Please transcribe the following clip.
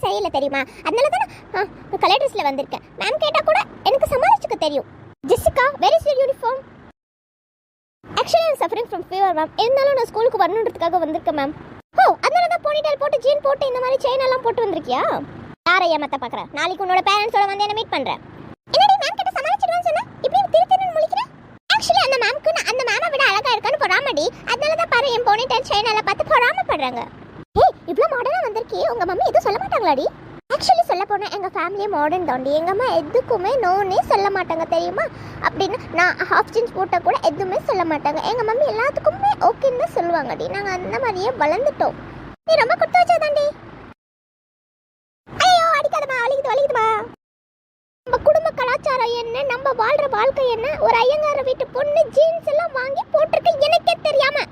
சரியில்லை தெரியுமா? அதனால தான் கலர் ட்ரெஸ்ல வந்திருக்கேன். மேம் கேட்டா கூட எனக்கு சமாளிச்சுக்க தெரியும். Jessica, where is your uniform? Actually I suffering from fever ma'am. இருந்தாலும் நான் ஸ்கூலுக்கு வரணுன்றதுக்காக வந்திருக்கேன் மேம். ஓ, அதனால தான் போனிடெயில் போட்டு ஜீன் போட்டு இந்த மாதிரி செயின் எல்லாம் போட்டு வந்திருக்கியா? யாரை ஏமாத்த பார்க்குறேன்? நாளைக்கு உன்னோட பேரண்ட்ஸோட வந்து என்ன மீட் பண்ணுறேன். என்னடி மேம் கிட்ட சமாளிச்சிடுவேன்னு சொன்னா இப்படி திருத்தின்னு முழிக்கிறேன்? ஆக்சுவலி அந்த மேம்க்கு நான் அந்த மேமை விட அழகா இருக்கான்னு பொறாமடி. அதனால தான் பாரு என் போனிடெயில் செயின் எல்லாம் பார்த்து பொறாமப்படுறாங்க. ஏய், இவ்வளோ மாடர்னாக வந்திருக்கே, உங்கள் மம்மி எதுவும் சொல்ல மாட்டாங்களாடி? ஆக்சுவலி சொல்ல போனால் எங்கள் ஃபேமிலியே மாடர்ன் தாண்டி. எங்கள் அம்மா எதுக்குமே நோனே சொல்ல மாட்டாங்க தெரியுமா? அப்படின்னு நான் ஹாஃப் ஜீன்ஸ் போட்டால் கூட எதுவுமே சொல்ல மாட்டாங்க. எங்கள் மம்மி எல்லாத்துக்குமே ஓகேன்னு தான் சொல்லுவாங்கடி. நாங்கள் அந்த மாதிரியே வளர்ந்துட்டோம். நீ ரொம்ப கொடுத்து வச்சாதாண்டி. ஐயோ, அடிக்காதமா, வலிக்குதுமா. நம்ம குடும்ப கலாச்சாரம் என்ன, நம்ம வாழ்கிற வாழ்க்கை என்ன? ஒரு ஐயங்கார வீட்டு பொண்ணு ஜீன்ஸ் எல்லாம் வாங்கி போட்டிருக்க எனக்கே தெரியாம